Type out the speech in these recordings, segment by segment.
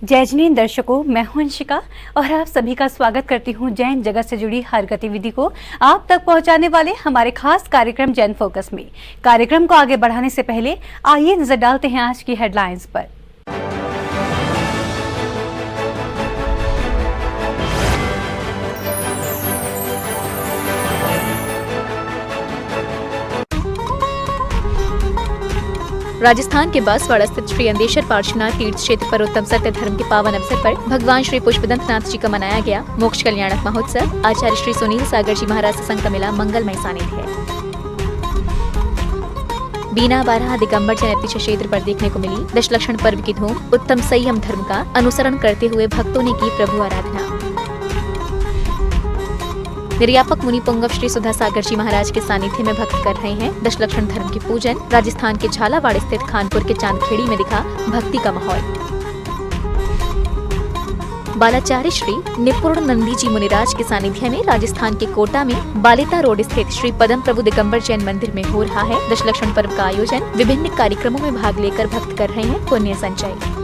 जय जिनेंद्र दर्शकों, मैं हूं अंशिका और आप सभी का स्वागत करती हूं जैन जगत से जुड़ी हर गतिविधि को आप तक पहुंचाने वाले हमारे खास कार्यक्रम जैन फोकस में। कार्यक्रम को आगे बढ़ाने से पहले आइए नजर डालते हैं आज की हेडलाइंस पर। राजस्थान के बांसवाड़ा स्थित श्री अंदेश्वर पार्श्वनाथ तीर्थ क्षेत्र पर उत्तम सत्य धर्म के पावन अवसर पर भगवान श्री पुष्पदंत नाथ जी का मनाया गया मोक्ष कल्याणक महोत्सव। आचार्य श्री सुनील सागर जी महाराज सत्संग का मिला मंगलमय सानिध्य। बीना बारह दिगंबर जैन अतिशय क्षेत्र पर देखने को मिली दशलक्षण पर्व की धूम। उत्तम संयम धर्म का अनुसरण करते हुए भक्तों ने की प्रभु आराधना। निर्यापक मुनि पुंगव श्री सुधा सागर जी महाराज के सानिध्य में भक्त कर रहे हैं दशलक्षण धर्म की पूजन। राजस्थान के झालावाड़ स्थित खानपुर के चांदखेड़ी में दिखा भक्ति का माहौल। बालाचार्य श्री निपुण नंदी जी मुनिराज के सानिध्य में राजस्थान के कोटा में बालिता रोड स्थित श्री पदम प्रभु दिगंबर जैन मंदिर में हो रहा है दशलक्षण पर्व का आयोजन। विभिन्न कार्यक्रमों में भाग लेकर भक्त कर रहे हैं पुण्य संचय।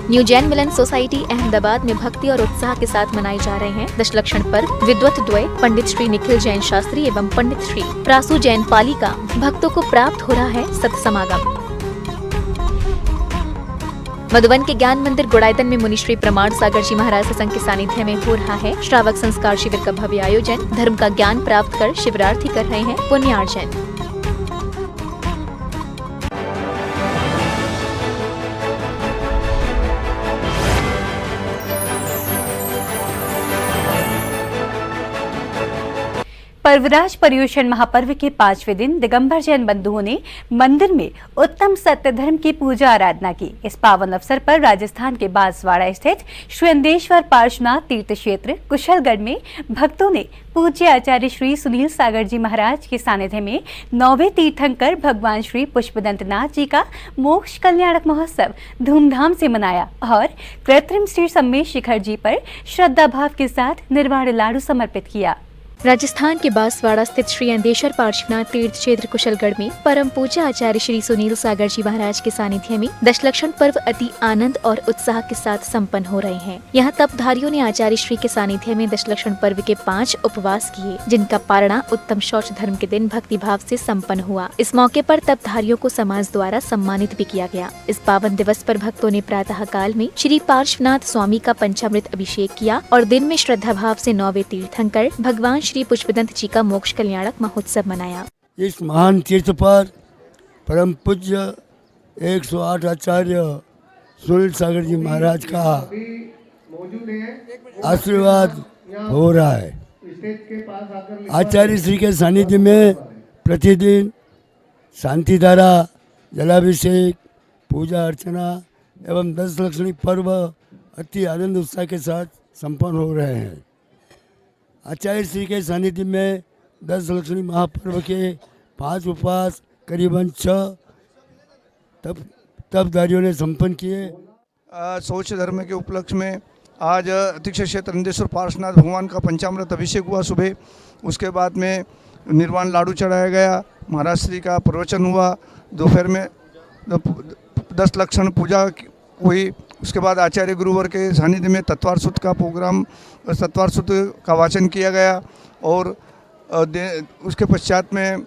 न्यू जैन मिलन सोसाइटी अहमदाबाद में भक्ति और उत्साह के साथ मनाए जा रहे हैं दशलक्षण पर्व। विद्वत द्वय पंडित श्री निखिल जैन शास्त्री एवं पंडित श्री प्रासु जैन पाली का भक्तों को प्राप्त हो रहा है सत्समागम। मधुबन के ज्ञान मंदिर गुड़ायतन में मुनि श्री प्रमाण सागर जी महाराज सत्संग के सानिध्य में हो रहा है श्रावक संस्कार शिविर का भव्य आयोजन। धर्म का ज्ञान प्राप्त कर शिविरार्थी कर रहे हैं पुण्यार्जन। पर्वराज पर्युषण महापर्व के 5वें दिन दिगंबर जैन बंधुओं ने मंदिर में उत्तम सत्य धर्म की पूजा आराधना की। इस पावन अवसर पर राजस्थान के बांसवाड़ा स्थित श्री अंदेश्वर पार्श्वनाथ तीर्थ क्षेत्र कुशलगढ़ में भक्तों ने पूज्य आचार्य श्री सुनील सागर जी महाराज के सानिध्य में 9वें तीर्थंकर भगवान श्री पुष्पदंत नाथ जी का मोक्ष कल्याणक महोत्सव धूमधाम से मनाया और कृत्रिम श्री सम्मेद शिखर जी पर श्रद्धा भाव के साथ निर्वाण लाडू समर्पित किया। राजस्थान के बांसवाड़ा स्थित श्री अंदेश्वर पार्श्वनाथ तीर्थ क्षेत्र कुशलगढ़ में परम पूज्य आचार्य श्री सुनील सागर जी महाराज के सानिध्य में दशलक्षण पर्व अति आनंद और उत्साह के साथ संपन्न हो रहे हैं। यहाँ तपधारियों ने आचार्य श्री के सानिध्य में दशलक्षण पर्व के 5 उपवास किए, जिनका पारणा उत्तम शौच धर्म के दिन भक्ति भाव से संपन्न हुआ। इस मौके पर तपधारियों को समाज द्वारा सम्मानित भी किया गया। इस पावन दिवस पर भक्तों ने प्रातः काल में श्री पार्श्वनाथ स्वामी का पंचामृत अभिषेक किया और दिन में श्रद्धा भाव से 9वें तीर्थंकर भगवान श्री पुष्पदंत जी का मोक्ष कल्याणक महोत्सव मनाया। इस महान तीर्थ पर परम पूज्य 108 आचार्य सुनील सागर जी महाराज का आशीर्वाद हो रहा है। आचार्य श्री के सानिध्य में प्रतिदिन शांति धारा, जलाभिषेक, पूजा अर्चना एवं दशलक्षणी पर्व अति आनंद उत्साह के साथ संपन्न हो रहे हैं। आचार्य श्री के सानिध्य में 10 लक्षणी महापर्व के 5 उपवास करीबन 6 तपधारियों ने संपन्न किए। शौच धर्म के उपलक्ष्य में आज अतिशय क्षेत्र अंदेश्वर पार्श्वनाथ भगवान का पंचामृत अभिषेक हुआ सुबह। उसके बाद में निर्वाण लाडू चढ़ाया गया, महाराज श्री का प्रवचन हुआ, दोपहर में 10 लक्षण पूजा हुई। उसके बाद आचार्य गुरुवर के सानिध्य में तत्वार सूत्र का प्रोग्राम, तत्वार सूत्र का वाचन किया गया और उसके पश्चात में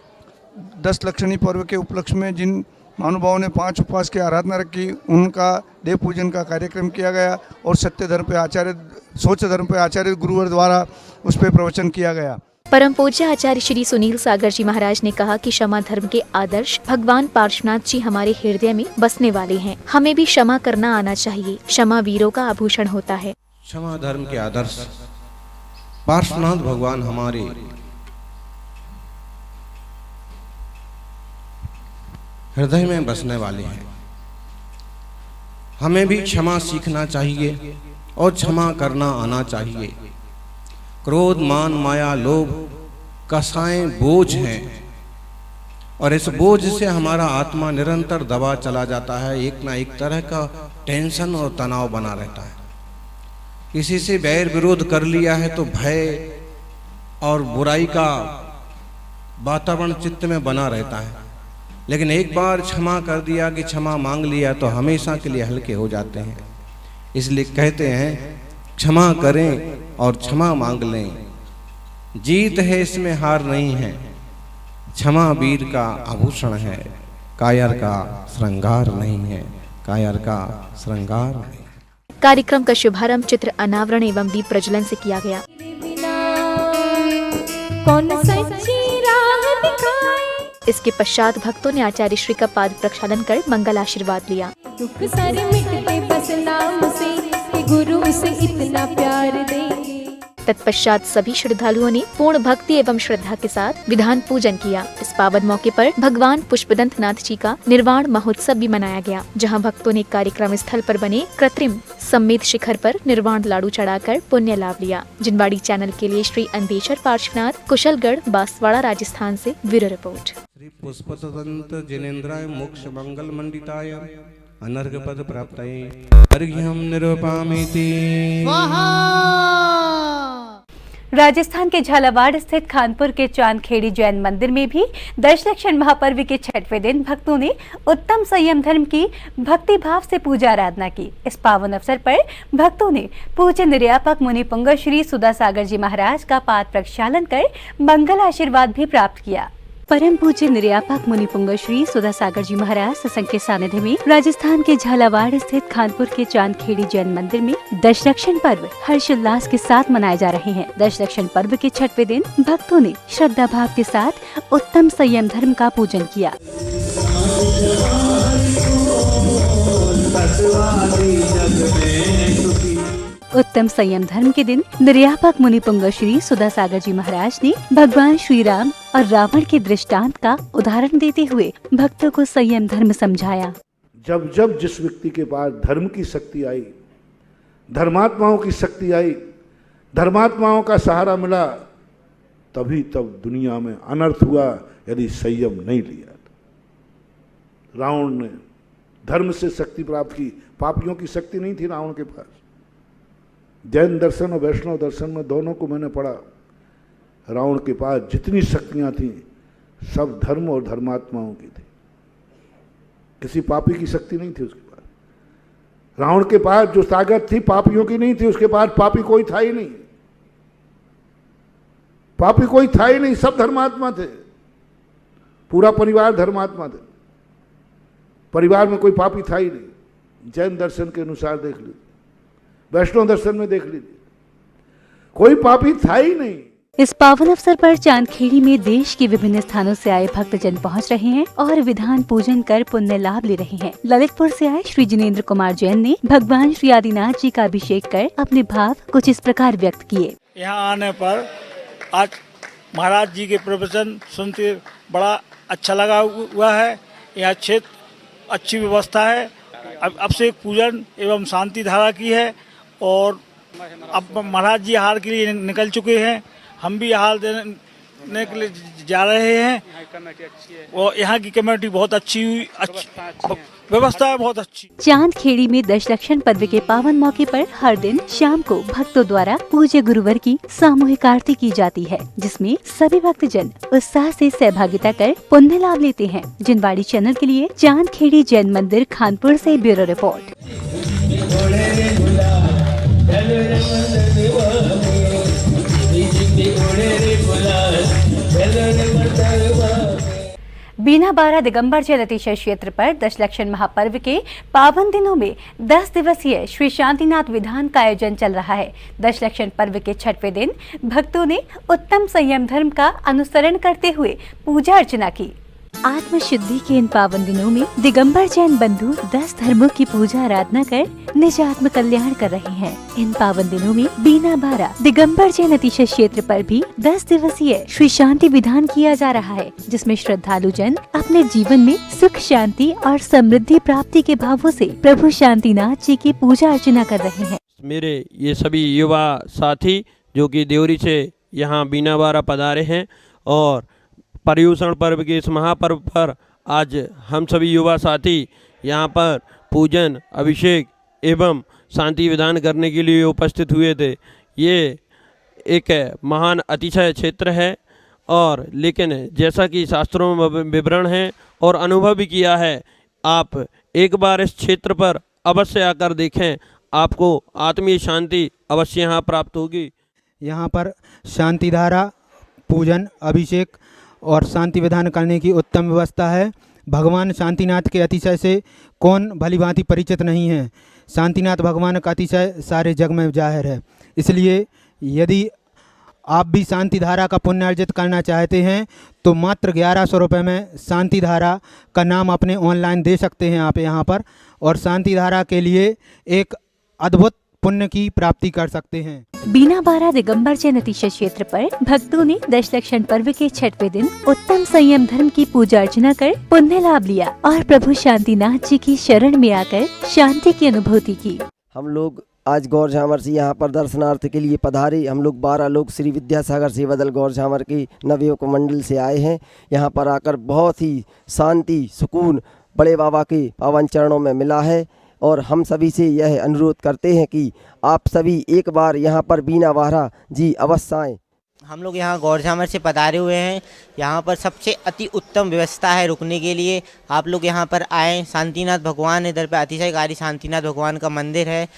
10 लक्षणी पर्व के उपलक्ष्य में जिन महानुभावों ने 5 उपवास की आराधना रखी, उनका देव पूजन का कार्यक्रम किया गया और सत्य धर्म पे आचार्य सोच धर्म पे आचार्य गुरुवर द्वारा उस पर प्रवचन किया गया। परम पूज्य आचार्य श्री सुनील सागर जी महाराज ने कहा कि क्षमा धर्म के आदर्श भगवान पार्श्वनाथ जी हमारे हृदय में बसने वाले हैं। हमें भी क्षमा करना आना चाहिए। क्षमा वीरों का आभूषण होता है। क्षमा धर्म के आदर्श पार्श्वनाथ भगवान हमारे हृदय में बसने वाले हैं। हमें भी क्षमा सीखना चाहिए और क्षमा करना आना चाहिए। क्रोध, मान, माया, लोभ कसाएं बोझ हैं और इस बोझ से हमारा आत्मा निरंतर दबा चला जाता है। एक ना एक तरह का टेंशन और तनाव बना रहता है। किसी से बैर विरोध कर लिया है तो भय और बुराई का वातावरण चित्त में बना रहता है। लेकिन एक बार क्षमा कर दिया कि क्षमा मांग लिया तो हमेशा के लिए हल्के हो जाते हैं। इसलिए कहते हैं क्षमा करें और क्षमा मांग लें, जीत है इसमें हार नहीं है, क्षमा वीर का आभूषण है, कायर का श्रृंगार नहीं है, कायर का श्रृंगार नहीं। कार्यक्रम का शुभारंभ चित्र अनावरण एवं दीप प्रज्वलन से किया गया। कौन सच्ची राह दिखाए। इसके पश्चात भक्तों ने आचार्य श्री का पाद प्रक्षालन कर मंगल आशीर्वाद लिया। दुख सारे मिटते बस नाम से, कि गुरु उसे इतना प्यार देंगे। तत्पश्चात सभी श्रद्धालुओं ने पूर्ण भक्ति एवं श्रद्धा के साथ विधान पूजन किया। इस पावन मौके पर भगवान पुष्पदंत नाथ जी का निर्वाण महोत्सव भी मनाया गया, जहां भक्तों ने कार्यक्रम स्थल पर बने कृत्रिम सम्मेद शिखर पर निर्वाण लाडू चढ़ाकर पुण्य लाभ लिया। जिनवाड़ी चैनल के लिए श्री अंदेश्वर पार्श्वनाथ, कुशलगढ़, बांसवाड़ा, राजस्थान से ब्यूरो रिपोर्ट। श्री पुष्पदंत जिनेन्द्राय मोक्ष मंगल मंडिताय अनर्घ पद प्राप्तये अर्घ्यं निरूपामिति। राजस्थान के झालावाड़ स्थित खानपुर के चांदखेड़ी जैन मंदिर में भी दशलक्षण महापर्व के 6वें दिन भक्तों ने उत्तम संयम धर्म की भक्ति भाव से पूजा आराधना की। इस पावन अवसर पर भक्तों ने पूज्य निर्यापक मुनि पुंगव श्री सुधा सागर जी महाराज का पाद प्रक्षालन कर मंगल आशीर्वाद भी प्राप्त किया। परम पूज्य निर्यापक मुनि पुंगव श्री सुधा सागर जी महाराज सत्संग के सानिध्य में राजस्थान के झालावाड़ स्थित खानपुर के चांदखेड़ी जैन मंदिर में दशलक्षण पर्व हर्षोल्लास के साथ मनाए जा रहे हैं। दशलक्षण पर्व के 6वें दिन भक्तों ने श्रद्धा भाव के साथ उत्तम संयम धर्म का पूजन किया। उत्तम संयम धर्म के दिन निर्यापक मुनि पुंगव श्री सुधा सागर जी महाराज ने भगवान श्री राम और रावण के दृष्टांत का उदाहरण देते हुए भक्तों को संयम धर्म समझाया। जब जब जिस व्यक्ति के पास धर्म की शक्ति आई, धर्मात्माओं की शक्ति आई, धर्मात्माओं का सहारा मिला, तभी तब दुनिया में अनर्थ हुआ यदि संयम नहीं लिया। रावण ने धर्म से शक्ति प्राप्त की, पापियों की शक्ति नहीं थी रावण के पास। जैन दर्शन और वैष्णव दर्शन में दोनों को मैंने पढ़ा। रावण के पास जितनी शक्तियां थीं सब धर्म और धर्मात्माओं की थी, किसी पापी की शक्ति नहीं थी उसके पास। रावण के पास जो ताकत थी पापियों की नहीं थी, उसके पास पापी कोई था ही नहीं, पापी कोई था ही नहीं, सब धर्मात्मा थे, पूरा परिवार धर्मात्मा थे, परिवार में कोई पापी था ही नहीं। जैन दर्शन के अनुसार देख लीजिए, वैष्णव दर्शन में देख लीजिए, कोई पापी था ही नहीं। इस पावन अवसर पर चांदखेड़ी में देश के विभिन्न स्थानों से आए भक्तजन पहुंच रहे हैं और विधान पूजन कर पुण्य लाभ ले रहे हैं। ललितपुर से आए श्री जिनेन्द्र कुमार जैन ने भगवान श्री आदिनाथ जी का अभिषेक कर अपने भाव कुछ इस प्रकार व्यक्त किए। यहाँ आने पर आज महाराज जी के प्रवचन सुनते बड़ा अच्छा लगा हुआ है। यहाँ क्षेत्र अच्छी व्यवस्था है। अब से पूजन एवं शांति धारा की है और अब महाराज जी आहार के लिए निकल चुके हैं, हम भी आहार देने के लिए जा रहे हैं और यहाँ की कमेटी बहुत अच्छी हुई, व्यवस्था है बहुत अच्छी। चांदखेड़ी में दशलक्षण पर्व के पावन मौके पर हर दिन शाम को भक्तों द्वारा पूज्य गुरुवर की सामूहिक आरती की जाती है, जिसमें सभी भक्तजन उत्साह से सहभागिता कर पुण्य लाभ लेते हैं। जिनवाड़ी चैनल के लिए चांदखेड़ी जैन मंदिर खानपुर से ब्यूरो रिपोर्ट। बीनाबारा दिगंबर जैन अतिशय क्षेत्र पर दशलक्षण महापर्व के पावन दिनों में 10 दिवसीय श्री शांतिनाथ विधान का आयोजन चल रहा है। दशलक्षण पर्व के 6वें दिन भक्तों ने उत्तम संयम धर्म का अनुसरण करते हुए पूजा अर्चना की। आत्म शुद्धि के इन पावन दिनों में दिगंबर जैन बंधु 10 धर्मों की पूजा आराधना कर निज आत्म कल्याण कर रहे हैं। इन पावन दिनों में बीनाबारा दिगंबर जैन अतिशय क्षेत्र पर भी 10 दिवसीय श्री शांति विधान किया जा रहा है, जिसमें श्रद्धालु जन अपने जीवन में सुख शांति और समृद्धि प्राप्ति के भावों से प्रभु शांतिनाथ जी की पूजा अर्चना कर रहे हैं। मेरे ये सभी युवा साथी जो कि देवरी से यहाँ बीनाबारा पधारे हैं और पर्युषण पर्व के इस महापर्व पर आज हम सभी युवा साथी यहाँ पर पूजन, अभिषेक एवं शांति विधान करने के लिए उपस्थित हुए थे। ये एक महान अतिशय क्षेत्र है और लेकिन जैसा कि शास्त्रों में विवरण है और अनुभव भी किया है, आप एक बार इस क्षेत्र पर अवश्य आकर देखें, आपको आत्मीय शांति अवश्य यहाँ प्राप्त होगी। यहाँ पर शांति धारा, पूजन, अभिषेक और शांति विधान करने की उत्तम व्यवस्था है। भगवान शांतिनाथ के अतिशय से कौन भली भांति परिचित नहीं है। शांतिनाथ भगवान का अतिशय सारे जग में जाहिर है। इसलिए यदि आप भी शांति धारा का पुण्य अर्जित करना चाहते हैं तो मात्र 1100 रुपये में शांति धारा का नाम अपने ऑनलाइन दे सकते हैं आप यहाँ पर, और शांति धारा के लिए एक अद्भुत पुण्य की प्राप्ति कर सकते हैं। बीना बारा दिगंबर जैन तीर्थ क्षेत्र पर भक्तों ने दशलक्षण पर्व के 6वें दिन उत्तम संयम धर्म की पूजा अर्चना कर पुण्य लाभ लिया और प्रभु शांतिनाथ जी की शरण में आकर शांति की अनुभूति की। हम लोग आज गौर झामर से यहाँ पर दर्शनार्थ के लिए पधारे। हम लोग 12 लोग श्री विद्यासागर से बदल गौर झामर के नवयुवक मंडल से आए हैं। यहाँ पर आकर बहुत ही शांति, सुकून बड़े बाबा के पावन चरणों में मिला है और हम सभी से यह अनुरोध करते हैं कि आप सभी एक बार यहाँ पर बीना बारा जी अवश्य आएँ। हम लोग यहाँ गौर झामर से पधारे हुए हैं। यहाँ पर सबसे अति उत्तम व्यवस्था है रुकने के लिए। आप लोग यहाँ पर आएँ। शांतिनाथ भगवान इधर पे अतिशयकारी शांतिनाथ भगवान का मंदिर है।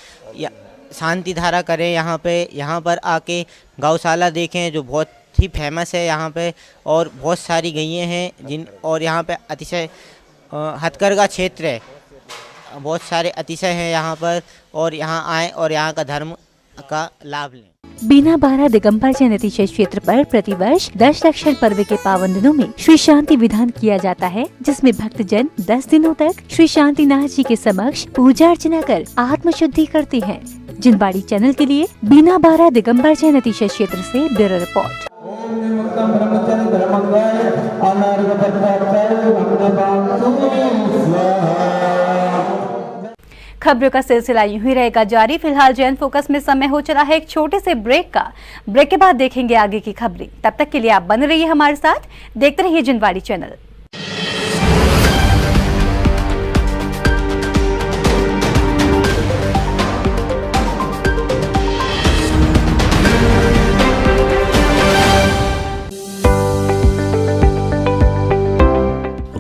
शांति धारा करें यहाँ पे। यहाँ पर आके गौशाला देखें जो बहुत ही फेमस है यहाँ पे, और बहुत सारी गैयें हैं और यहाँ पे अतिशय हथकरघा क्षेत्र है, बहुत सारे अतिशय हैं यहाँ पर, और यहाँ आएँ और यहाँ का धर्म का लाभ लें। बीना बारा दिगंबर जैन तीर्थ क्षेत्र पर प्रतिवर्ष दशलक्षण पर्व के पावन दिनों में श्री शांति विधान किया जाता है, जिसमें भक्तजन 10 दिनों तक श्री शांतिनाथ जी के समक्ष पूजा अर्चना कर आत्म शुद्धि करते हैं। जिनवाड़ी चैनल के लिए बीना बारा दिगंबर जैन तीर्थ क्षेत्र से ब्यूरो रिपोर्ट। खबरों का सिलसिला यूं ही रहेगा जारी। फिलहाल जैन फोकस में समय हो चला है एक छोटे से ब्रेक का। ब्रेक के बाद देखेंगे आगे की खबरें। तब तक के लिए आप बने रहिए हमारे साथ, देखते रहिए जिनवाड़ी चैनल।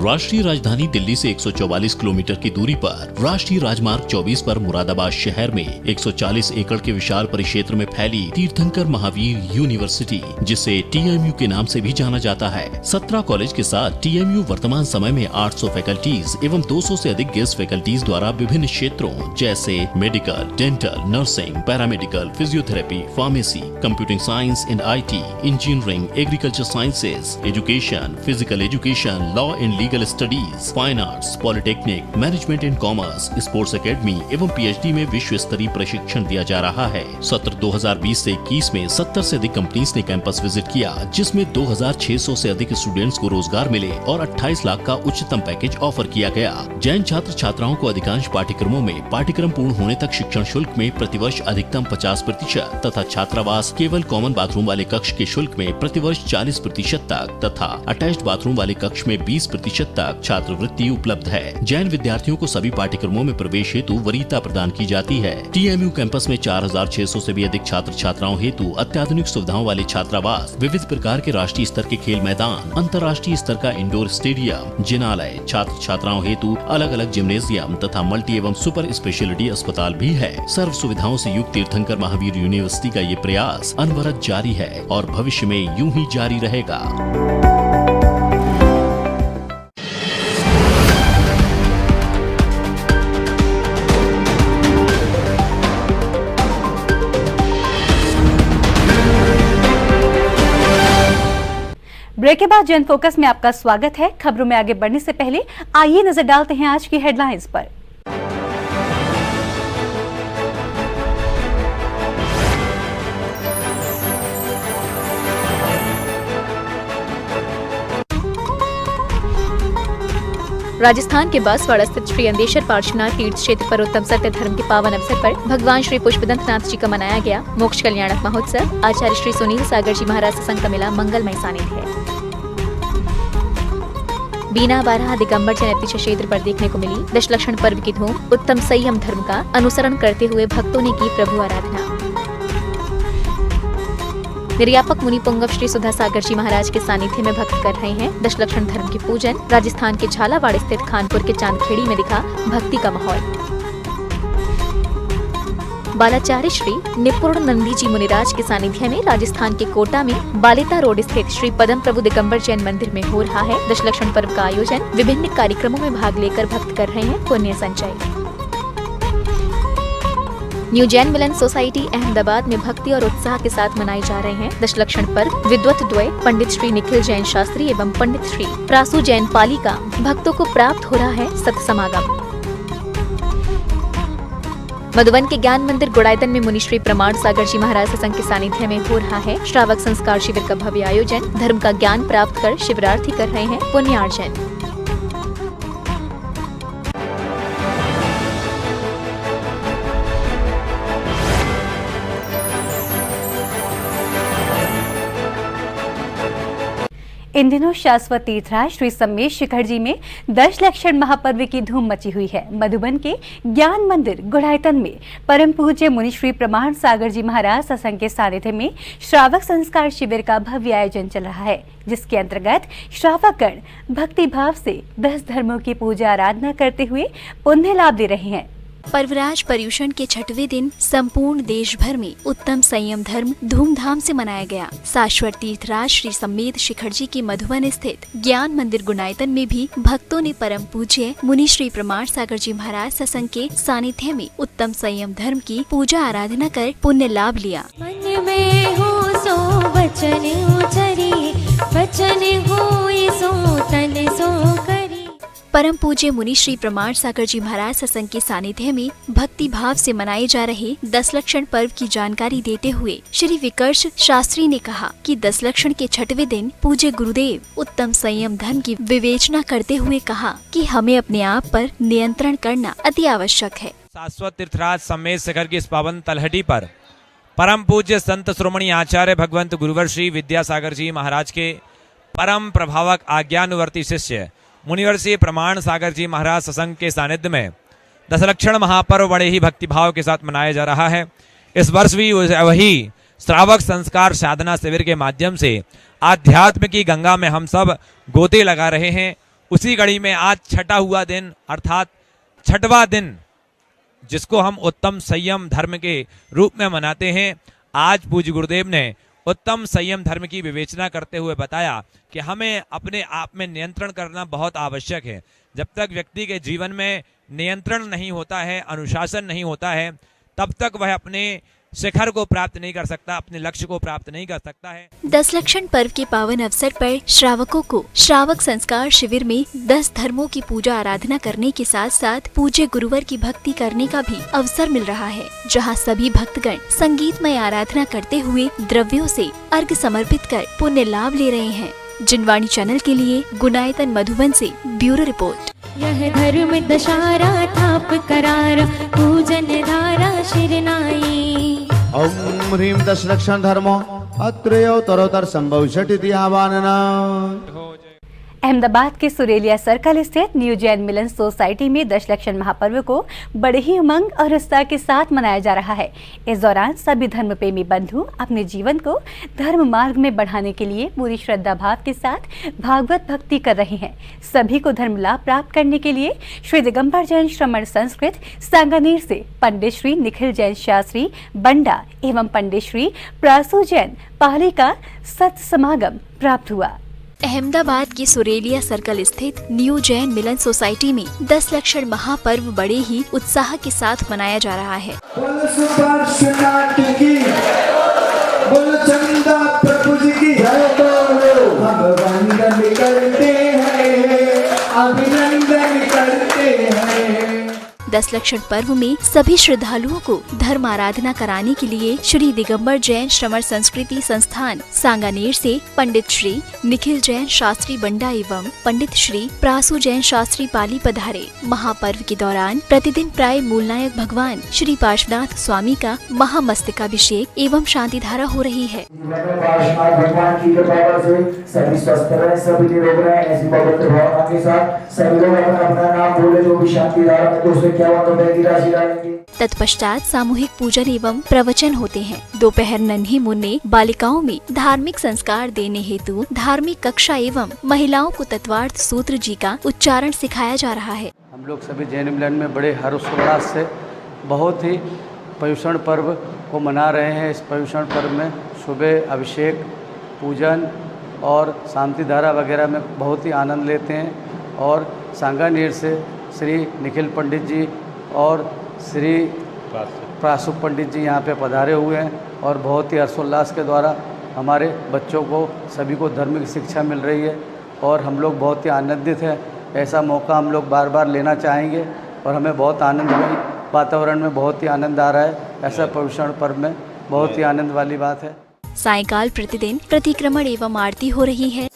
राष्ट्रीय राजधानी दिल्ली से 144 किलोमीटर की दूरी पर राष्ट्रीय राजमार्ग 24 पर मुरादाबाद शहर में 140 एकड़ के विशाल परिक्षेत्र में फैली तीर्थंकर महावीर यूनिवर्सिटी, जिसे TMU के नाम से भी जाना जाता है। 17 कॉलेज के साथ TMU वर्तमान समय में 800 फैकल्टीज एवं 200 से अधिक गेस्ट फैकल्टीज द्वारा विभिन्न क्षेत्रों जैसे medical, dental, nursing, paramedical, physiotherapy, pharmacy, computing science and IT, engineering, agriculture sciences, education, physical education, law and legal studies, fine arts, polytechnic, management and commerce, sports academy एवं PhD में विश्व स्तरीय प्रशिक्षण दिया जा रहा है। सत्र 2020 से 21 में 70 से अधिक कंपनीज ने कैंपस विजिट किया, जिसमें 2600 से अधिक स्टूडेंट्स को रोजगार मिले और 28 लाख का उच्चतम पैकेज ऑफर किया गया। जैन छात्र छात्राओं को अधिकांश पाठ्यक्रमों में पाठ्यक्रम पूर्ण होने तक शिक्षण शुल्क में प्रतिवर्ष अधिकतम 50% तथा छात्रावास केवल कॉमन बाथरूम वाले कक्ष के शुल्क में प्रतिवर्ष 40% तक तथा अटैच्ड बाथरूम वाले कक्ष में 20% तक छात्रवृत्ति उपलब्ध है। जैन विद्यार्थियों को सभी पाठ्यक्रमों में प्रवेश हेतु वरीयता प्रदान की जाती है। TMU कैंपस में 4600 से भी अधिक छात्र छात्राओं हेतु अत्याधुनिक सुविधाओं वाले छात्रावास, विविध प्रकार के राष्ट्रीय स्तर के खेल मैदान, अंतर्राष्ट्रीय स्तर का इंडोर स्टेडियम, जिनालय, छात्र छात्राओं हेतु अलग अलग जिम्नेजियम तथा मल्टी एवं सुपर स्पेशलिटी अस्पताल भी है। सर्व सुविधाओं से युक्त तीर्थंकर महावीर यूनिवर्सिटी का ये प्रयास अनवरत जारी है और भविष्य में यूं ही जारी रहेगा। ब्रेक के बाद जैन फोकस में आपका स्वागत है। खबरों में आगे बढ़ने से पहले आइए नजर डालते हैं आज की हेडलाइंस पर। राजस्थान के बांसवाड़ा स्थित श्री अंदेश्वर पार्श्वनाथ तीर्थ क्षेत्र पर उत्तम सत्य धर्म के पावन अवसर पर भगवान श्री पुष्पदंत नाथ जी का मनाया गया मोक्ष कल्याणक महोत्सव। आचार्य श्री सुनील सागर जी महाराज सत्संग का मिला मंगलमय सानिध्य है। बीना बारा दिगंबर जैन तीर्थ क्षेत्र पर देखने को मिली दशलक्षण पर्व की धूम। उत्तम संयम धर्म का अनुसरण करते हुए भक्तों ने की प्रभु आराधना। निर्यापक मुनि पुंगव श्री सुधा सागर जी महाराज के सानिध्य में भक्त कर रहे हैं दशलक्षण धर्म की पूजन। राजस्थान के झालावाड़ स्थित खानपुर के चांदखेड़ी में दिखा भक्ति का माहौल। बालाचार्य श्री निपुण नंदी जी मुनिराज के सानिध्य में राजस्थान के कोटा में बालिता रोड स्थित श्री पदम प्रभु दिगंबर जैन मंदिर में हो रहा है दशलक्षण पर्व का आयोजन। विभिन्न कार्यक्रमों में भाग लेकर भक्त कर रहे हैं पुण्य संचय। न्यू जैन मिलन सोसाइटी अहमदाबाद में भक्ति और उत्साह के साथ मनाए जा रहे हैं दशलक्षण पर्व। विद्वत द्वय पंडित श्री निखिल जैन शास्त्री एवं पंडित श्री प्रासु जैन पाली का भक्तों को प्राप्त हो रहा है सत्समागम। मधुबन के ज्ञान मंदिर गुड़ायतन में मुनि श्री प्रमाण सागर जी महाराज सत्संग के सानिध्य में हो रहा है श्रावक संस्कार शिविर का भव्य आयोजन। धर्म का ज्ञान प्राप्त कर शिविरार्थी कर रहे हैं पुण्यार्जन। इन दिनों शाश्वत तीर्थराज श्री सम्मेद शिखर जी में दशलक्षण महापर्व की धूम मची हुई है। मधुबन के ज्ञान मंदिर गुड़ायतन में परम पूज्य मुनि श्री प्रमाण सागर जी महाराज सत्संग के सानिध्य में श्रावक संस्कार शिविर का भव्य आयोजन चल रहा है, जिसके अंतर्गत श्रावकगण भक्ति भाव से 10 धर्मों की पूजा आराधना करते हुए पुण्य लाभ ले रहे हैं। पर्वराज पर्युषण के 6वें दिन संपूर्ण देश भर में उत्तम संयम धर्म धूमधाम से मनाया गया। शाश्वत तीर्थराज श्री सम्मेद शिखर जी के मधुबन स्थित ज्ञान मंदिर गुड़ायतन में भी भक्तों ने परम पूज्य मुनि श्री प्रमाण सागर जी महाराज सत्संग के सानिध्य में उत्तम संयम धर्म की पूजा आराधना कर पुण्य लाभ लिया। मन में हो सो वचन उचरी, वचन होए सो तन सो करी। परम पूज्य मुनि श्री प्रमाण सागर जी महाराज सत्संग के सानिध्य में भक्ति भाव से मनाए जा रहे दशलक्षण पर्व की जानकारी देते हुए श्री विकर्ष शास्त्री ने कहा कि दशलक्षण के 6वें दिन पूज्य गुरुदेव उत्तम संयम धर्म की विवेचना करते हुए कहा कि हमें अपने आप पर नियंत्रण करना अति आवश्यक है। शाश्वत तीर्थराज सम्मेद शिखर की इस पावन तलहटी पर परम पूज्य संत श्रोमणी आचार्य भगवंत गुरुवर श्री विद्यासागर जी महाराज के परम प्रभावक आज्ञानुवर्ती शिष्य मुनिवर श्री प्रमाण सागर जी महाराज सत्संग के सानिध्य में दशलक्षण महापर्व बड़े ही भक्तिभाव के साथ मनाया जा रहा है। इस वर्ष भी वही श्रावक संस्कार साधना शिविर के माध्यम से आध्यात्म की गंगा में हम सब गोते लगा रहे हैं। उसी कड़ी में आज छठा हुआ दिन अर्थात 6वां दिन जिसको हम उत्तम संयम धर्म के रूप में मनाते हैं, आज पूज्य गुरुदेव ने उत्तम संयम धर्म की विवेचना करते हुए बताया कि हमें अपने आप में नियंत्रण करना बहुत आवश्यक है। जब तक व्यक्ति के जीवन में नियंत्रण नहीं होता है, अनुशासन नहीं होता है, तब तक वह अपने शिखर को प्राप्त नहीं कर सकता, अपने लक्ष्य को प्राप्त नहीं कर सकता है। दशलक्षण पर्व के पावन अवसर पर श्रावकों को श्रावक संस्कार शिविर में 10 धर्मों की पूजा आराधना करने के साथ साथ पूज्य गुरुवर की भक्ति करने का भी अवसर मिल रहा है, जहां सभी भक्तगण संगीतमय आराधना करते हुए द्रव्यों से अर्घ समर्पित कर पुण्य लाभ ले रहे हैं। जिनवाणी चैनल के लिए गुड़ायतन मधुबन से ब्यूरो रिपोर्ट। यह धर्म दशारा थाप करारा पूजन धारा शिरनाई। ओम ह्रीं दशलक्षण धर्मो अत्रयो तरोतर संभविष्यति आवानना। अहमदाबाद के सुरेलिया सर्कल स्थित न्यू जैन मिलन सोसाइटी में दशलक्षण महापर्व को बड़े ही उमंग और उत्साह के साथ मनाया जा रहा है। इस दौरान सभी धर्म प्रेमी बंधु अपने जीवन को धर्म मार्ग में बढ़ाने के लिए पूरी श्रद्धा भाव के साथ भागवत भक्ति कर रहे हैं। सभी को धर्म लाभ प्राप्त करने के लिए श्री दिगंबर जैन श्रमण संस्कृत सांगानेर से पंडित श्री निखिल जैन शास्त्री बंडा एवं पंडित श्री प्रासु जैन पाली का सत्समागम प्राप्त हुआ। अहमदाबाद के सुरेलिया सर्कल स्थित न्यू जैन मिलन सोसाइटी में दशलक्षण महापर्व बड़े ही उत्साह के साथ मनाया जा रहा है। दशलक्षण पर्व में सभी श्रद्धालुओं को धर्म आराधना कराने के लिए श्री दिगंबर जैन श्रमण संस्कृति संस्थान सांगानेर से पंडित श्री निखिल जैन शास्त्री बंडा एवं पंडित श्री प्रासु जैन शास्त्री पाली पधारे। महापर्व के दौरान प्रतिदिन प्राय मूलनायक भगवान श्री पार्श्वनाथ स्वामी का महामस्तकाभिषेक एवं शांति धारा हो रही है। भगवान की कृपा से सभी स्वस्थ रहे, सभी निरोग रहे, ऐसी पवित्र भावना के साथ सभी लोग अपना नाम बोले जो भी शांति धारा में तो उसे क्या ₹51 की राशि डालेंगे। तत्पश्चात सामूहिक पूजन एवं प्रवचन होते हैं। दोपहर नन्ही मुन्ने बालिकाओं में धार्मिक संस्कार देने हेतु धार्मिक कक्षा एवं महिलाओं को तत्वार्थ सूत्र जी का उच्चारण सिखाया जा रहा है। हम लोग सभी जैन मिलन में बड़े हर्षोल्लास से बहुत ही पर्युषण पर्व को मना रहे हैं। इस पर्युषण पर्व में सुबह अभिषेक, पूजन और शांति धारा वगैरह में बहुत ही आनंद लेते हैं। और सांगानेर से श्री निखिल पंडित जी और श्री प्रासुप पंडित जी यहाँ पे पधारे हुए हैं और बहुत ही हर्षोल्लास के द्वारा हमारे बच्चों को सभी को धार्मिक शिक्षा मिल रही है और हम लोग बहुत ही आनंदित हैं। ऐसा मौका हम लोग बार बार लेना चाहेंगे और हमें बहुत आनंदमय वातावरण में बहुत ही आनंद आ रहा है। ऐसा पर्युषण पर्व में बहुत ही आनंद वाली बात है। सायंकाल प्रतिदिन प्रतिक्रमण एवं आरती हो रही है।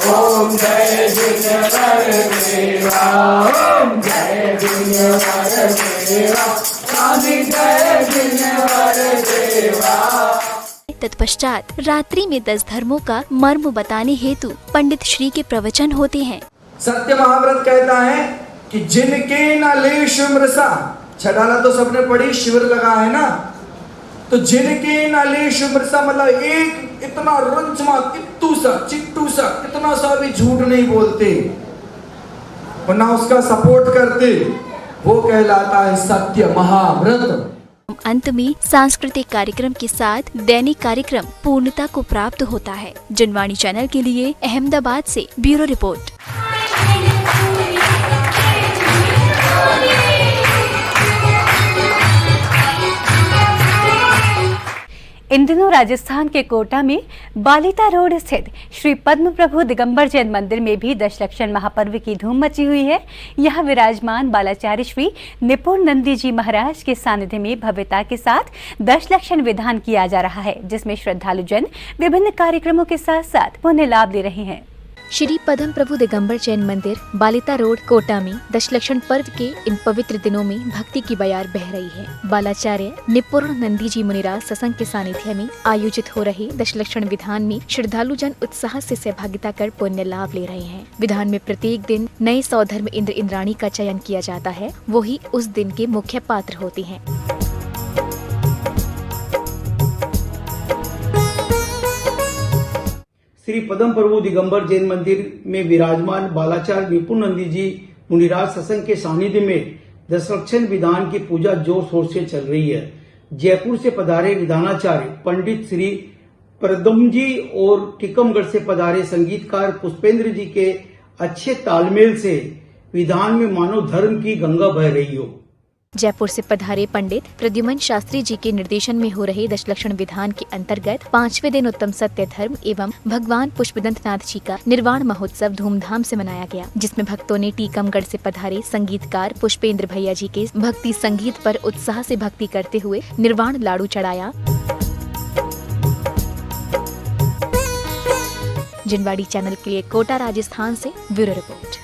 ओम जय जिनेवर देवा, ओम जय जिनेवर देवा, स्वामी जय जिनेवर देवा। तत्पश्चात रात्रि में 10 धर्मों का मर्म बताने हेतु पंडित श्री के प्रवचन होते हैं। सत्य महाव्रत कहता है कि जिनके न लेश मृषा, छडाला तो सबने पढ़ी, शिविर लगा है ना, तो जिनके न लेश मृषा मतलब एक इतना रंचमा किट्टू सा चिट्टू सा इतना सा भी झूठ नहीं बोलते और ना उसका सपोर्ट करते, वो कहलाता है सत्य महाव्रत। अंत में सांस्कृतिक कार्यक्रम के साथ दैनिक कार्यक्रम पूर्णता को प्राप्त होता है। जनवाणी चैनल के लिए अहमदाबाद से ब्यूरो रिपोर्ट। इन दिनों राजस्थान के कोटा में बालिता रोड स्थित श्री पद्म प्रभु दिगंबर जैन मंदिर में भी दशलक्षण महापर्व की धूम मची हुई है। यहाँ विराजमान बालाचार्य श्री निपुण नंदी जी महाराज के सानिध्य में भव्यता के साथ दशलक्षण विधान किया जा रहा है, जिसमें श्रद्धालु जन विभिन्न कार्यक्रमों के साथ साथ पुण्य लाभ ले रहे हैं। श्री पद्म प्रभु दिगंबर जैन मंदिर बालिता रोड कोटा में दशलक्षण पर्व के इन पवित्र दिनों में भक्ति की बयार बह रही है। बालाचार्य निपुण नंदी जी मुनिराज सत्संग के सानिध्य में आयोजित हो रहे दशलक्षण विधान में श्रद्धालु जन उत्साह से सहभागिता कर पुण्य लाभ ले रहे हैं। विधान में प्रत्येक दिन नए सौधर्म इंद्र इंद्राणी का चयन किया जाता है, वही उस दिन के मुख्य पात्र होते हैं। श्री पद्म प्रभु दिगंबर जैन मंदिर में विराजमान बालाचार्य निपुण नंदी जी मुनिराज सत्संग के सानिध्य में दशलक्षण विधान की पूजा जोर शोर से चल रही है। जयपुर से पधारे विधानाचार्य पंडित श्री प्रदम जी और टीकमगढ़ से पधारे संगीतकार पुष्पेंद्र जी के अच्छे तालमेल से विधान में मानव धर्म की गंगा बह रही हो। जयपुर से पधारे पंडित प्रद्युमन शास्त्री जी के निर्देशन में हो रहे दशलक्षण विधान के अंतर्गत 5वें दिन उत्तम सत्य धर्म एवं भगवान पुष्पदंत नाथ जी का निर्वाण महोत्सव धूमधाम से मनाया गया, जिसमें भक्तों ने टीकमगढ़ से पधारे संगीतकार पुष्पेंद्र भैया जी के भक्ति संगीत पर उत्साह से भक्ति करते हुए निर्वाण लाडू चढ़ाया। जनवाड़ी चैनल के लिए कोटा राजस्थान से ब्यूरो रिपोर्ट।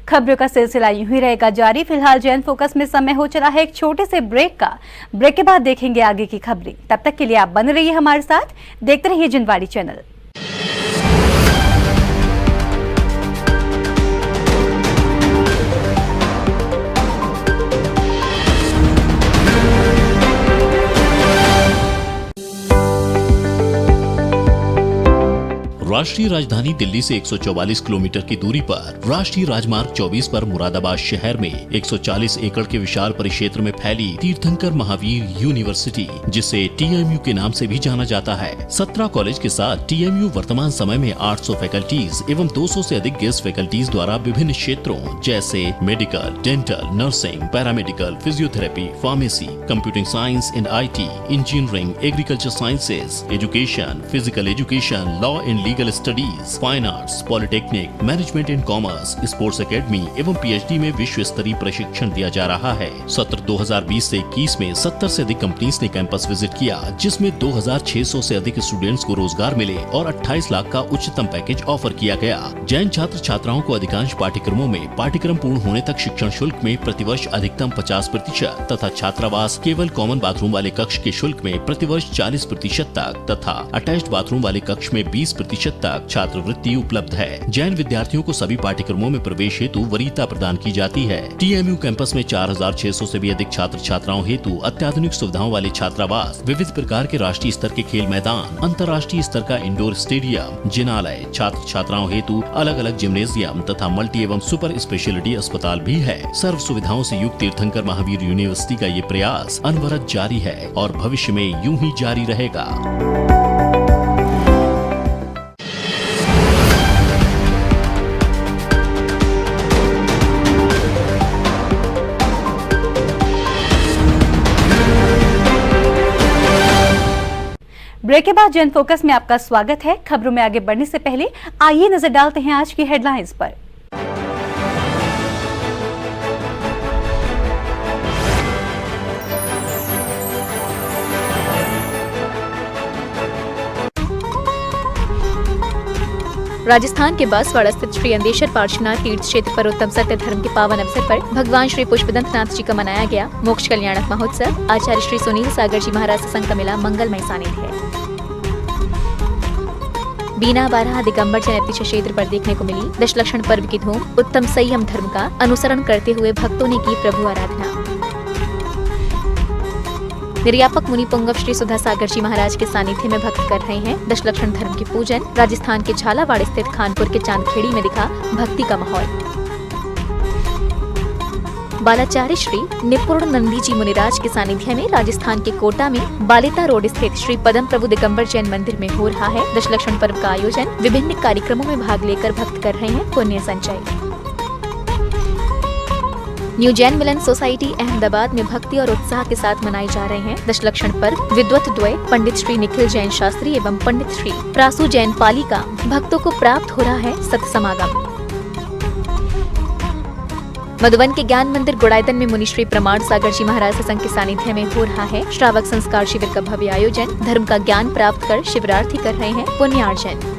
खबरों का सिलसिला यूं ही रहेगा जारी। फिलहाल जैन फोकस में समय हो चला है एक छोटे से ब्रेक का। ब्रेक के बाद देखेंगे आगे की खबरें। तब तक के लिए आप बने रहिए हमारे साथ, देखते रहिए जनवाड़ी चैनल। राष्ट्रीय राजधानी दिल्ली से 144 किलोमीटर की दूरी पर राष्ट्रीय राजमार्ग 24 पर मुरादाबाद शहर में 140 एकड़ के विशाल परिक्षेत्र में फैली तीर्थंकर महावीर यूनिवर्सिटी, जिसे TMU के नाम से भी जाना जाता है। 17 कॉलेज के साथ TMU वर्तमान समय में 800 फैकल्टीज एवं 200 से अधिक गेस्ट फैकल्टीज द्वारा विभिन्न क्षेत्रों जैसे medical, dental, nursing, paramedical, physiotherapy, pharmacy, computing science and IT, engineering, agriculture sciences, education, physical education, law and legal medical studies, fine arts, polytechnic, management in commerce, sports academy एवं PhD में विश्व स्तरीय प्रशिक्षण दिया जा रहा है। सत्र 2020 से 21 में 70 से अधिक कंपनीज ने कैंपस विजिट किया, जिसमें 2600 से अधिक स्टूडेंट्स को रोजगार मिले और 28 लाख का उच्चतम पैकेज ऑफर किया गया। जैन छात्र छात्राओं को अधिकांश पाठ्यक्रमों में पाठ्यक्रम पूर्ण होने तक शिक्षण शुल्क में प्रतिवर्ष अधिकतम 50% तथा छात्रावास केवल कॉमन बाथरूम वाले कक्ष के शुल्क में प्रतिवर्ष 40% तक तथा अटैच्ड बाथरूम वाले कक्ष में 20% तक छात्रवृत्ति उपलब्ध है। जैन विद्यार्थियों को सभी पाठ्यक्रमों में प्रवेश हेतु वरीयता प्रदान की जाती है। TMU कैंपस में 4600 से भी अधिक छात्र छात्राओं हेतु अत्याधुनिक सुविधाओं वाले छात्रावास, विविध प्रकार के राष्ट्रीय स्तर के खेल मैदान, अंतर्राष्ट्रीय स्तर का इंडोर स्टेडियम, जिनालय, छात्र छात्राओं हेतु अलग अलग जिम्नेजियम तथा मल्टी एवं सुपर स्पेशलिटी अस्पताल भी है। सर्व सुविधाओं से युक्त तीर्थंकर महावीर यूनिवर्सिटी का ये प्रयास अनवरत जारी है और भविष्य में यूं ही जारी रहेगा। ब्रेक के बाद जन फोकस में आपका स्वागत है। खबरों में आगे बढ़ने से पहले आइए नजर डालते हैं आज की हेडलाइंस पर। राजस्थान के बांसवाड़ा स्थित श्री अंदेश्वर पार्श्वनाथ तीर्थ क्षेत्र पर उत्तम सत्य धर्म के पावन अवसर पर भगवान श्री पुष्पदंतनाथ जी का मनाया गया मोक्ष कल्याणक महोत्सव। आचार्य श्री सुनील सागर जी महाराज सत्संग का मिला मंगलमय सानिध्य। बीना बारह दिगंबर जैन अतिशय क्षेत्र पर देखने को मिली दशलक्षण पर्व की धूम। उत्तम संयम धर्म का अनुसरण करते हुए भक्तों ने की प्रभु आराधना। निर्यापक मुनि पुंगव श्री सुधा सागर जी महाराज के सानिध्य में भक्त कर रहे हैं दशलक्षण धर्म की पूजन। राजस्थान के झालावाड़ स्थित खानपुर के चांदखेड़ी में दिखा भक्ति का माहौल। बालाचार्य श्री निपुण नंदी जी मुनिराज के सानिध्य में राजस्थान के कोटा में बालेता रोड स्थित श्री पदम प्रभु दिगंबर जैन मंदिर में हो रहा है दशलक्षण पर्व का आयोजन। विभिन्न कार्यक्रमों में भाग लेकर भक्त कर रहे हैं पुण्य संचय। न्यू जैन मिलन सोसाइटी अहमदाबाद में भक्ति और उत्साह के साथ मनाए जा रहे हैं दशलक्षण पर्व। विद्वत द्वय पंडित श्री निखिल जैन शास्त्री एवं पंडित श्री प्रासु जैन पाली का भक्तों को प्राप्त हो रहा है सत्समागम। मधुबन के ज्ञान मंदिर गुड़ायदन में मुनि श्री प्रमाण सागर जी महाराज सत्संग के सानिध्य में हो रहा है श्रावक संस्कार शिविर का भव्य आयोजन। धर्म का ज्ञान प्राप्त कर शिविरार्थी कर रहे हैं पुण्यार्जन।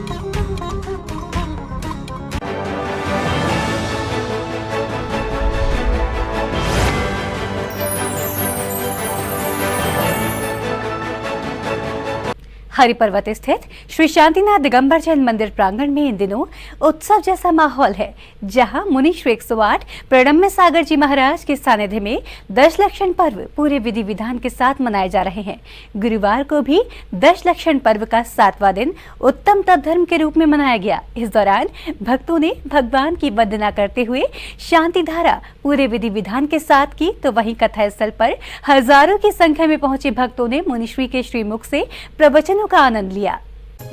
हरिपर्वत स्थित श्री शांतिनाथ दिगंबर जैन मंदिर प्रांगण में इन दिनों उत्सव जैसा माहौल है, जहां मुनि श्री 108 प्रणम्य सागर जी महाराज के सानिध्य में दशलक्षण पर्व पूरे विधि विधान के साथ मनाए जा रहे हैं। गुरुवार को भी दशलक्षण पर्व का 7वां दिन उत्तम तप धर्म के रूप में मनाया गया। इस दौरान भक्तों ने भगवान की वंदना करते हुए शांति धारा पूरे विधि विधान के साथ की, तो वहीं कथा स्थल पर हजारों की संख्या में पहुंचे भक्तों ने मुनिश्री के श्रीमुख से प्रवचनों का आनंद लिया।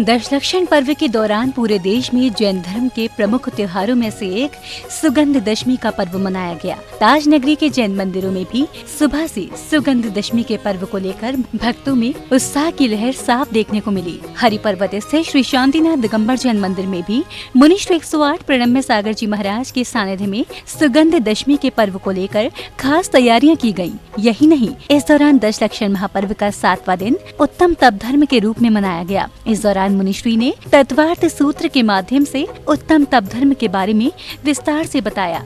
दशलक्षण पर्व के दौरान पूरे देश में जैन धर्म के प्रमुख त्योहारों में से एक सुगंध दशमी का पर्व मनाया गया। ताज नगरी के जैन मंदिरों में भी सुबह से सुगंध दशमी के पर्व को लेकर भक्तों में उत्साह की लहर साफ देखने को मिली। हरिपर्वत स्थित श्री शांतिनाथ दिगंबर जैन मंदिर में भी मुनि श्री 108 प्रणम्य सागर जी महाराज के सानिध्य में सुगंध दशमी के पर्व को लेकर खास तैयारियां की गयी। यही नहीं, इस दौरान दशलक्षण महापर्व का 7वां दिन उत्तम तप धर्म के रूप में मनाया गया। इस दौरान मुनिश्री ने तत्वार्थ सूत्र के माध्यम से उत्तम तप धर्म के बारे में विस्तार से बताया।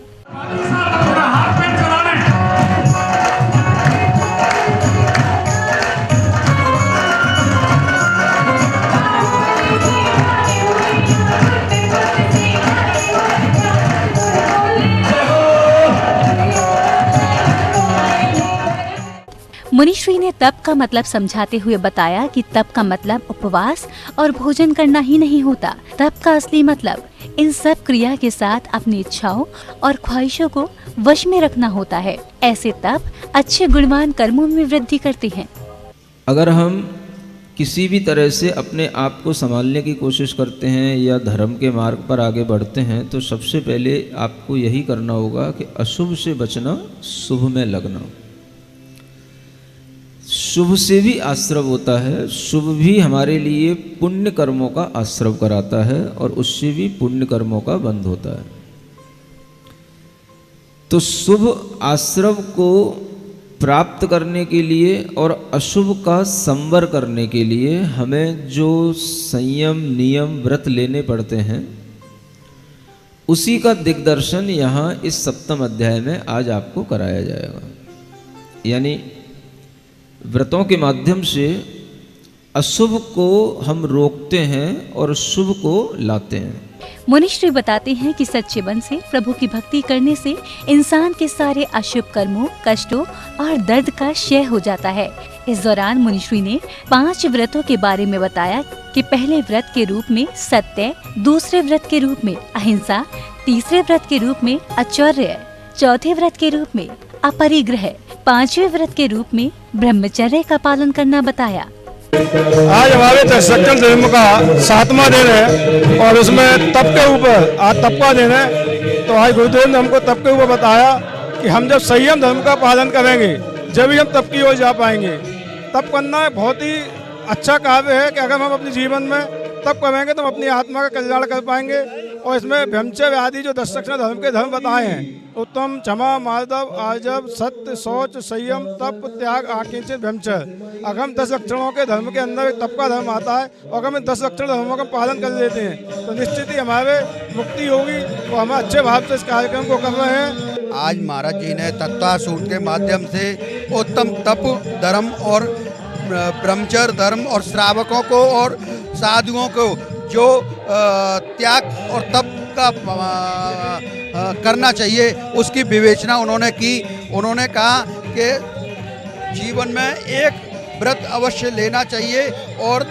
मुनिश्री ने तप का मतलब समझाते हुए बताया कि तप का मतलब उपवास और भोजन करना ही नहीं होता। तप का असली मतलब इन सब क्रिया के साथ अपनी इच्छाओं और ख्वाहिशों को वश में रखना होता है। ऐसे तप अच्छे गुणवान कर्मों में वृद्धि करते हैं। अगर हम किसी भी तरह से अपने आप को संभालने की कोशिश करते हैं या धर्म के मार्ग पर आगे बढ़ते हैं, तो सबसे पहले आपको यही करना होगा कि अशुभ से बचना, शुभ में लगना। शुभ से भी आश्रव होता है, शुभ भी हमारे लिए पुण्य कर्मों का आश्रव कराता है और उससे भी पुण्य कर्मों का बंध होता है। तो शुभ आश्रव को प्राप्त करने के लिए और अशुभ का संवर करने के लिए हमें जो संयम नियम व्रत लेने पड़ते हैं, उसी का दिग्दर्शन यहाँ इस सप्तम अध्याय में आज आपको कराया जाएगा। यानी व्रतों के माध्यम से अशुभ को हम रोकते हैं और शुभ को लाते हैं। मुनिश्री बताते हैं कि सच्चे मन से प्रभु की भक्ति करने से इंसान के सारे अशुभ कर्मों, कष्टों और दर्द का क्षय हो जाता है। इस दौरान मुनिश्री ने 5 व्रतों के बारे में बताया कि पहले व्रत के रूप में सत्य, दूसरे व्रत के रूप में अहिंसा, तीसरे व्रत के रूप में आचर्य, चौथे व्रत के रूप में अपरिग्रह, 5वें व्रत के रूप में ब्रह्मचर्य का पालन करना बताया। आज हमारे दशरक्षण धर्म का 7वां दिन है और उसमें तप के ऊपर आज तप का दिन है। तो आज गुरुदेव ने हमको तप के ऊपर बताया कि हम जब संयम धर्म का पालन करेंगे जब ही हम तप की ओर जा पाएंगे। तप करना बहुत ही अच्छा कार्य है कि अगर हम अपने जीवन में तप करेंगे तो हम अपनी आत्मा का कल्याण कर पाएंगे। और इसमें ब्रह्मचर्य आदि जो दशरक्षण धर्म के धर्म बताए हैं, उत्तम, क्षमा, मार्दव, आर्जव, सत्य, शौच, संयम, तप, त्याग, आकिंचित, ब्रह्मचर्य। अगर हम 10 लक्षणों के धर्म के अंदर एक तप का धर्म आता है और अगर हम 10 लक्षण धर्मों का पालन कर लेते हैं तो निश्चित ही हमारे मुक्ति होगी और हम अच्छे भाव से इस कार्यक्रम को कर रहे हैं। आज महाराज जी ने तत्व सूत्र के माध्यम से उत्तम तप धर्म और ब्रह्मचर्य धर्म और श्रावकों को और साधुओं को जो त्याग और तप का करना चाहिए उसकी विवेचना उन्होंने की। उन्होंने कहा कि जीवन में एक व्रत अवश्य लेना चाहिए और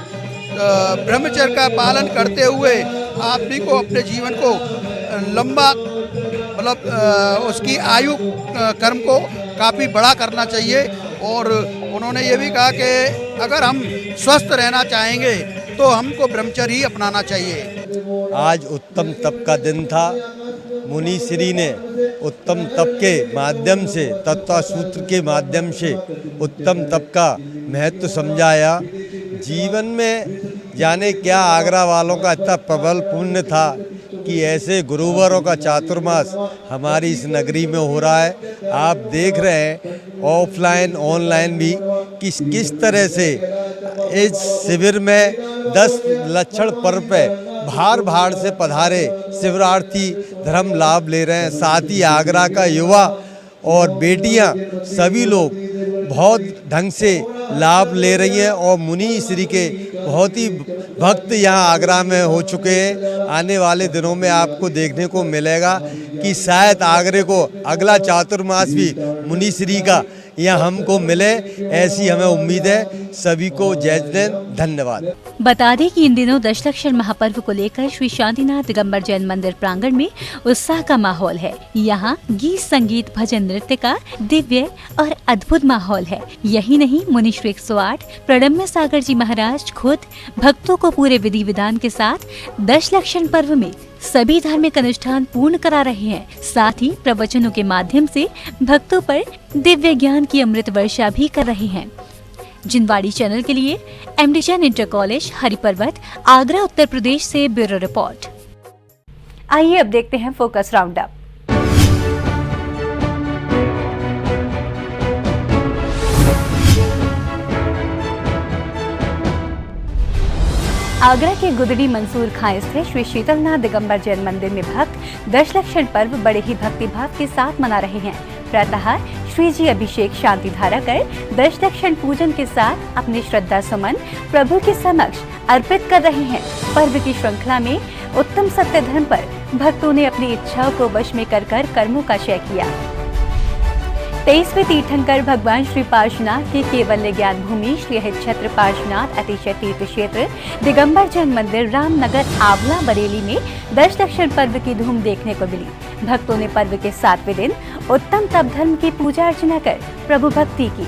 ब्रह्मचर्य का पालन करते हुए आप भी को अपने जीवन को लंबा मतलब उसकी आयु कर्म को काफ़ी बड़ा करना चाहिए। और उन्होंने ये भी कहा कि अगर हम स्वस्थ रहना चाहेंगे तो हमको ब्रह्मचर्य ही अपनाना चाहिए। आज उत्तम तप का दिन था। मुनि श्री ने उत्तम तप के माध्यम से, तत्व सूत्र के माध्यम से उत्तम तप का महत्व समझाया। जीवन में जाने क्या आगरा वालों का इतना प्रबल पुण्य था कि ऐसे गुरुवरों का चातुर्मास हमारी इस नगरी में हो रहा है। आप देख रहे हैं ऑफलाइन ऑनलाइन भी किस तरह से इस शिविर में 10 लक्षण पर्व पे भार से पधारे शिविरार्थी धर्म लाभ ले रहे हैं। साथ ही आगरा का युवा और बेटियां सभी लोग बहुत ढंग से लाभ ले रही हैं और मुनि श्री के बहुत ही भक्त यहाँ आगरा में हो चुके हैं। आने वाले दिनों में आपको देखने को मिलेगा कि शायद आगरे को अगला चातुर्मास भी मुनि श्री का यहाँ हमको मिले, ऐसी हमें उम्मीद है। सभी को जय जैन, धन्यवाद। बता दें कि इन दिनों दशलक्षण महापर्व को लेकर श्री शांतिनाथ दिगंबर जैन मंदिर प्रांगण में उत्साह का माहौल है। यहाँ गीत, संगीत, भजन, नृत्य का दिव्य और अद्भुत माहौल है। यही नहीं, मुनिश्री 108 प्रणम्य सागर जी महाराज खुद भक्तों को पूरे विधि विधान के साथ दशलक्षण पर्व में सभी धार्मिक अनुष्ठान पूर्ण करा रहे हैं। साथ ही प्रवचनों के माध्यम से भक्तों पर दिव्य ज्ञान की अमृत वर्षा भी कर रहे हैं। जिनवाड़ी चैनल के लिए MD Jain inter college, Hariparvat, Agra, Uttar Pradesh से ब्यूरो रिपोर्ट। आइए अब देखते हैं फोकस राउंड अप। आगरा के गुदड़ी मंसूर खां स्थित श्री शीतलनाथ दिगंबर जैन मंदिर में भक्त दशलक्षण पर्व बड़े ही भक्तिभाव के साथ मना रहे हैं। प्रातः श्री जी अभिषेक शांति धारा कर दशलक्षण पूजन के साथ अपने श्रद्धा सुमन प्रभु के समक्ष अर्पित कर रहे हैं। पर्व की श्रृंखला में उत्तम सत्य धर्म पर भक्तों ने अपनी इच्छाओं को वश में कर कर्मों का क्षय किया। 23वें तीर्थंकर भगवान श्री पार्श्वनाथ के केवल्य ज्ञान भूमि श्री हितछत्र पार्श्वनाथ अतिशय तीर्थ क्षेत्र दिगंबर जैन मंदिर रामनगर आंवला बरेली में दशलक्षण पर्व की धूम देखने को मिली। भक्तों ने पर्व के 7वें दिन उत्तम तप धर्म की पूजा अर्चना कर प्रभु भक्ति की।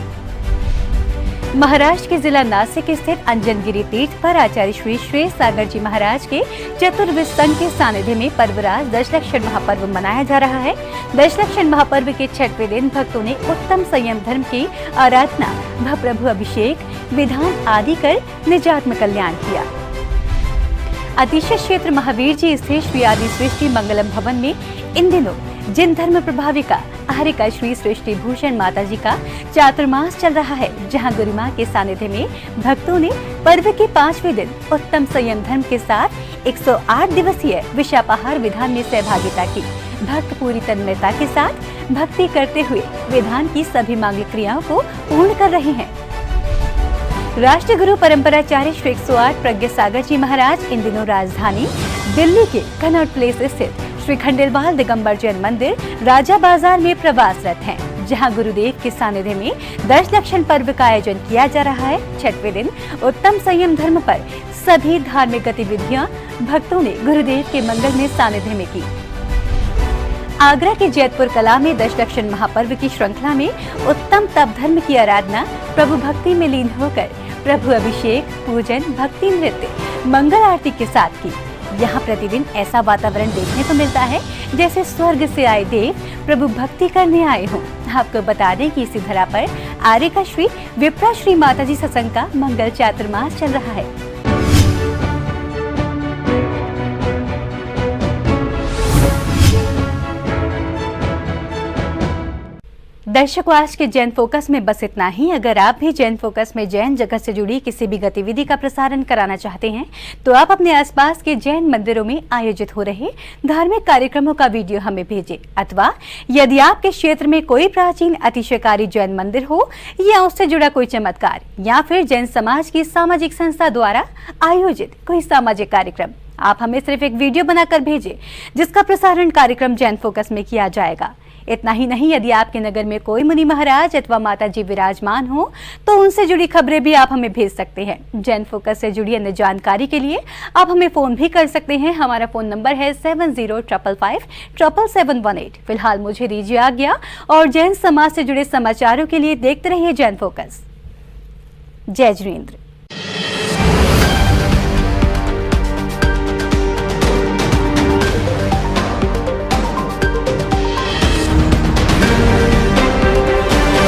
महाराष्ट्र के जिला नासिक स्थित अंजनगिरी तीर्थ पर आचार्य श्री श्रेष्ठ सागर जी महाराज के चतुर्विध संघ के सानिध्य में पर्वराज दशलक्षण महापर्व मनाया जा रहा है। दशलक्षण महापर्व के 6वें दिन भक्तों ने उत्तम संयम धर्म की आराधना व प्रभु अभिषेक विधान आदि कर निजात्म कल्याण किया। अतिशय क्षेत्र महावीर जी स्थित श्री आदि सृष्टि मंगलम भवन में इन दिनों जिन धर्म प्रभाविका हरिका श्री सृष्टि भूषण माता जी का चातुर्मास चल रहा है, जहां गुरु मां के सानिध्य में भक्तों ने पर्व के 5वें दिन उत्तम संयम धर्म के साथ 108 दिवसीय विशापाहार विधान में सहभागिता की। भक्त पूरी तन्मयता के साथ भक्ति करते हुए विधान की सभी मांगलिक क्रियाओं को पूर्ण कर रहे हैं। राष्ट्रीय गुरु परंपराचार्य श्री 108 प्रज्ञा सागर जी महाराज इन दिनों राजधानी दिल्ली के कनॉट प्लेस स्थित श्री खंडेलवाल दिगंबर जैन मंदिर राजा बाजार में प्रवासरत हैं, जहां गुरुदेव के सानिध्य में दशलक्षण पर्व का आयोजन किया जा रहा है। 6वें दिन उत्तम संयम धर्म पर सभी धार्मिक गतिविधियां भक्तों ने गुरुदेव के मंगल में सानिध्य में की। आगरा के जैतपुर कला में दशलक्षण महापर्व की श्रृंखला में उत्तम तप धर्म की आराधना प्रभु भक्ति में लीन होकर प्रभु अभिषेक पूजन भक्ति नृत्य मंगल आरती के साथ की। यहाँ प्रतिदिन ऐसा वातावरण देखने को मिलता है जैसे स्वर्ग से आए देव प्रभु भक्ति करने आए हों। आपको बता दें कि इसी धरा पर आर्यका श्री विप्रा श्री माता जी सत्संग का मंगल चातुर्मास चल रहा है। दर्शकों, आज के जैन फोकस में बस इतना ही। अगर आप भी जैन फोकस में जैन जगत से जुड़ी किसी भी गतिविधि का प्रसारण कराना चाहते हैं तो आप अपने आसपास के जैन मंदिरों में आयोजित हो रहे धार्मिक कार्यक्रमों का वीडियो हमें भेजें, अथवा यदि आपके क्षेत्र में कोई प्राचीन अतिशयकारी जैन मंदिर हो या उससे जुड़ा कोई चमत्कार या फिर जैन समाज की सामाजिक संस्था द्वारा आयोजित कोई सामाजिक कार्यक्रम, आप हमें सिर्फ एक वीडियो बनाकर भेजें जिसका प्रसारण कार्यक्रम जैन फोकस में किया जाएगा। इतना ही नहीं, यदि आपके नगर में कोई मुनि महाराज अथवा माता जी विराजमान हो तो उनसे जुड़ी खबरें भी आप हमें भेज सकते हैं। जैन फोकस से जुड़ी अन्य जानकारी के लिए आप हमें फोन भी कर सकते हैं। हमारा फोन नंबर है 7055577718। फिलहाल मुझे दीजिए आज्ञा और जैन समाज से जुड़े समाचारों के लिए देखते रहिए जैन फोकस। जय जिनेंद्र।